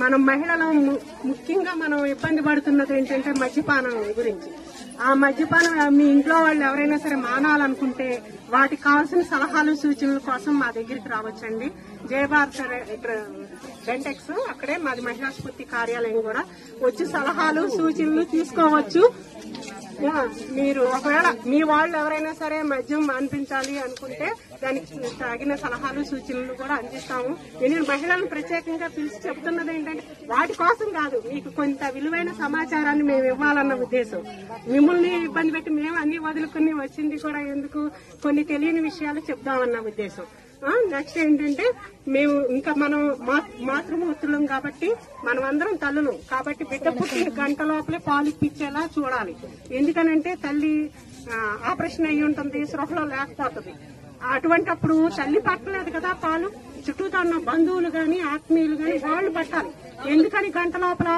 మనం మహిళలు ముఖ్యంగా మనం ఇబ్బంది పడుతున్నది ఏంటంటే మద్యపానం గురించి. ఆ మద్యపానం మీ ఇంట్లో వాళ్ళు ఎవరైనా సరే మానాలనుకుంటే వాటికి కావాల్సిన సలహాలు సూచనల కోసం మా దగ్గరికి రావచ్చండి. జయభారత్ డెంటెక్స్ అక్కడే మాది మహిళా స్ఫూర్తి కార్యాలయం కూడా వచ్చి సలహాలు సూచనలు తీసుకోవచ్చు. మీరు ఒకవేళ మీ వాళ్ళు ఎవరైనా సరే మద్యం మాన్పించాలి అనుకుంటే దానికి తగిన సలహాలు సూచనలు కూడా అందిస్తాము. నేను మహిళలను ప్రత్యేకంగా పిలిచి చెప్తున్నది ఏంటంటే వాటి కోసం కాదు, మీకు కొంత విలువైన సమాచారాన్ని మేము ఇవ్వాలన్న ఉద్దేశం. మిమ్మల్ని ఇబ్బంది పెట్టి మేము అన్ని వదులుకుని వచ్చింది కూడా ఎందుకు, కొన్ని తెలియని విషయాలు చెప్దామన్న ఉద్దేశం. నెక్స్ట్ ఏంటంటే మేము ఇంకా మనం మాతృమూర్తులం కాబట్టి మనం అందరం తల్లులు కాబట్టి బిడ్డ పుట్టిన గంట లోపలే పాలు ఇప్పించేలా చూడాలి. ఎందుకనంటే తల్లి ఆపరేషన్ అయ్యి ఉంటుంది, సృహలో లేకపోతుంది. అటువంటప్పుడు తల్లి పట్టలేదు కదా పాలు, చుట్టూతో ఉన్న బంధువులు గాని ఆత్మీయులు గాని వాళ్ళు పట్టాలి. ఎందుకని గంట లోపల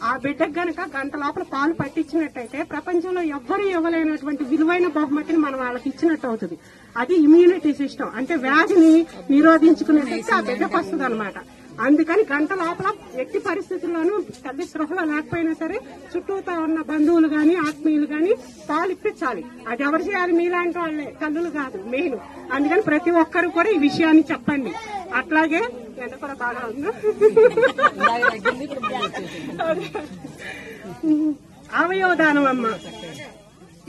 ఆ బిడ్డకు గనక గంట లోపల పాలు పట్టించినట్టయితే ప్రపంచంలో ఎవ్వరూ ఇవ్వలేనటువంటి విలువైన బహుమతిని మనం వాళ్ళకి ఇచ్చినట్టు అవుతుంది. అది ఇమ్యూనిటీ సిస్టమ్, అంటే వ్యాధిని నిరోధించుకునే శక్తి ఆ బిడ్డకు వస్తుంది అనమాట. అందుకని గంట లోపల ఎట్టి పరిస్థితుల్లోనూ తల్లి సృహలో లేకపోయినా సరే చుట్టూతో ఉన్న బంధువులు గాని ఆత్మీయులు గాని పాలు ఇప్పించాలి. అది ఎవరు చేయాలి? మీలాంటి వాళ్ళే, తల్లులు కాదు మెయిన్. అందుకని ప్రతి ఒక్కరు కూడా ఈ విషయాన్ని చెప్పండి. అట్లాగే ఎంత కూడా బాగా ఉందా అవయవదానం అమ్మ,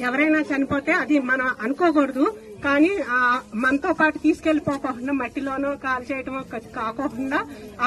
ఎవరైనా చనిపోతే అది మనం అనుకోకూడదు, కానీ మనతో పాటు తీసుకెళ్లిపోకుండా మట్టిలోనో కాల్ చేయటమో కాకోకుండా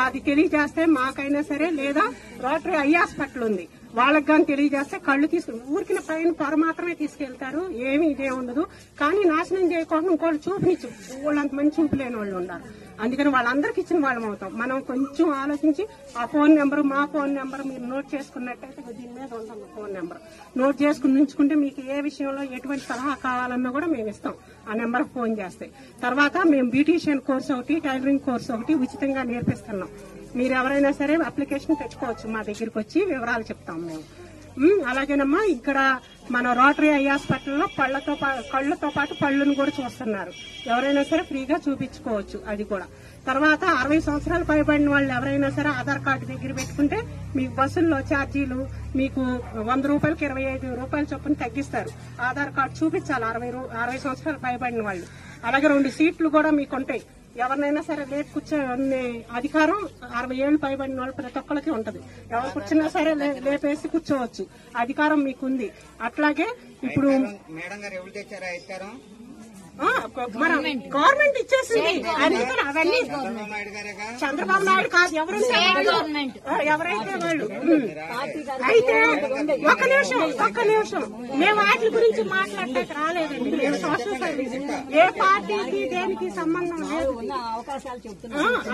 అది తెలియజేస్తే మాకైనా సరే, లేదా రోటరీ ఐ హాస్పిటల్ ఉంది వాళ్ళకి కానీ తెలియజేస్తే కళ్ళు తీసుకుని ఊరికిన పైన పొర మాత్రమే తీసుకెళ్తారు, ఏమి ఇదే ఉండదు. కానీ నాశనం చేయకుండా ఇంకోళ్ళు చూపునిచ్చు, వాళ్ళంత మంచి చూపు లేని వాళ్ళు ఉన్నారు. అందుకని వాళ్ళందరికి ఇచ్చిన వాళ్ళం అవుతాం. మనం కొంచెం ఆలోచించి ఆ ఫోన్ నెంబర్, మా ఫోన్ నెంబర్ మీరు నోట్ చేసుకున్నట్టయితే దీని మీద ఉంటుంది ఫోన్ నెంబర్, నోట్ చేసుకుని ఉంచుకుంటే మీకు ఏ విషయంలో ఎటువంటి సలహా కావాలన్నా కూడా మేము ఇస్తాం ఆ నెంబర్ ఫోన్ చేస్తే. తర్వాత మేము బ్యూటీషియన్ కోర్స్ ఒకటి, టైలరింగ్ కోర్స్ ఒకటి ఉచితంగా నేర్పిస్తున్నాం. మీరు ఎవరైనా సరే అప్లికేషన్ తెచ్చుకోవచ్చు, మా దగ్గరికి వచ్చి వివరాలు చెప్తాం మేము. అలాగేనమ్మా ఇక్కడ మన రోటరీ ఐ హాస్పిటల్లో కళ్ళతో పాటు పళ్ళును కూడా చూస్తున్నారు. ఎవరైనా సరే ఫ్రీగా చూపించుకోవచ్చు అది కూడా. తర్వాత 60 సంవత్సరాలు పైబడిన వాళ్ళు ఎవరైనా సరే ఆధార్ కార్డు దగ్గర పెట్టుకుంటే మీకు బస్సుల్లో ఛార్జీలు మీకు 100 రూపాయలకి 25 రూపాయల చొప్పున తగ్గిస్తారు. ఆధార్ కార్డు చూపించాలి 60 సంవత్సరాలు పైబడిన వాళ్ళు. అలాగే 2 సీట్లు కూడా మీకు ఉంటాయి. ఎవరినైనా సరే లేపు కూర్చొని అధికారం 60 ఏళ్లు పైబడిన వాళ్ళు ప్రతి ఒక్కరికి ఉంటది. ఎవరు కూర్చున్నా సరే లేపేసి కూర్చోవచ్చు, అధికారం మీకుంది. అట్లాగే ఇప్పుడు గవర్నమెంట్ ఇచ్చేసింది. అందుకని అవన్నీ చంద్రబాబు నాయుడు కాదు, ఎవరైతే వాళ్ళు. అయితే ఒక్క నిమిషం మేము వాటి గురించి మాట్లాడటానికి రాలేదండి. మేము సోషల్ సర్వీస్, ఏ పార్టీకి దేనికి సంబంధం లేదు.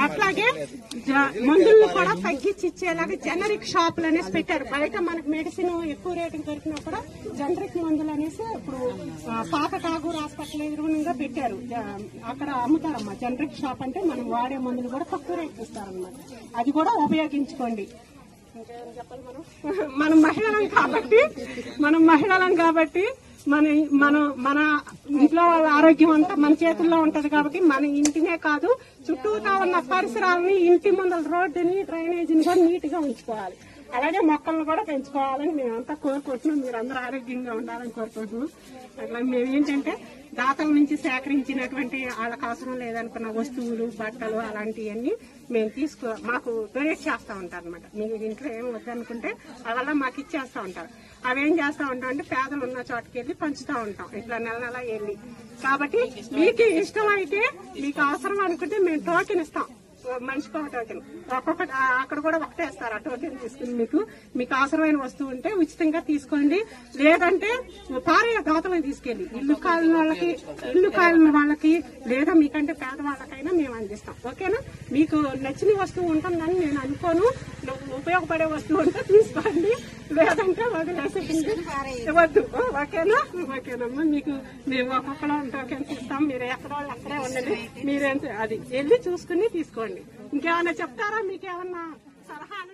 అట్లాగే మందులను కూడా తగ్గించి ఇచ్చేలాగా జనరిక్ షాపులు అనేసి పెట్టారు. బయట మనకు మెడిసిన్ ఎక్కువ రేటుకి దొరికినా కూడా జనరిక్ మందులు అనేసి ఇప్పుడు పాత ఠాగూర్ హాస్పిటల్ ఎదురుగా పెట్టారు. అక్కడ అమ్ముతారమ్మా జనరిక్ షాప్, అంటే మనం వాడే మందులు కూడా తక్కువ రేటు ఇస్తారన్నమాట. అది కూడా ఉపయోగించుకోండి. మనం మహిళలం కాబట్టి మన ఇంట్లో వాళ్ళ ఆరోగ్యం అంతా మన చేతుల్లో ఉంటది. కాబట్టి మన ఇంటినే కాదు చుట్టూతా ఉన్న పరిసరాలని, ఇంటి ముందల రోడ్డుని, డ్రైనేజీని కూడా నీట్ గా ఉంచుకోవాలి. అలాగే మొక్కలను కూడా పెంచుకోవాలని మేమంతా కోరుకుంటున్నాం. మీరు అందరూ ఆరోగ్యంగా ఉండాలని కోరుకుంటున్నాం. అట్లా మేము ఏంటంటే దాతల నుంచి సేకరించినటువంటి వాళ్ళకి అవసరం లేదనుకున్న వస్తువులు, బట్టలు అలాంటివన్నీ మేము మాకు డొనేట్ చేస్తూ ఉంటారు అనమాట. మీకు ఇంట్లో ఏం వద్దనుకుంటే అవల్ల మాకు ఇచ్చేస్తూ ఉంటారు. అవేం చేస్తూ ఉంటాం అంటే పేదలు ఉన్న చోటుకి వెళ్ళి పంచుతూ ఉంటాం ఇట్లా నెల వెళ్ళి. కాబట్టి మీకు ఇష్టం అయితే, మీకు అవసరం అనుకుంటే మేము టోకెన్ ఇస్తాం, మనిషికి ఒక టోకెన్. ఒక్కొక్కటి అక్కడ కూడా ఒకటే ఇస్తారు. ఆ టోకెన్ తీసుకుని మీకు అవసరమైన వస్తువు ఉంటే ఉచితంగా తీసుకోండి. లేదంటే పారేయ దాతలను తీసుకెళ్లి ఇల్లు కాలిన వాళ్ళకి లేదా మీకంటే పేదవాళ్ళకైనా మేము అందిస్తాం. ఓకేనా? మీకు నచ్చిన వస్తువు ఉంటుందని నేను అనుకోను. ఉపయోగపడే వస్తువు ఉంటే తీసుకోండి, లేదంటే వదిలేసేయండి, వద్దు. ఓకేనమ్మా? మీకు మేము ఒక్కొక్కలో టోకెన్స్ ఇస్తాం. మీరు ఎక్కడ వాళ్ళు అక్కడే ఉండండి. మీరేం అది వెళ్ళి చూసుకుని తీసుకోండి. ఇంకేమన్నా చెప్తారా? మీకేమన్నా సలహాలు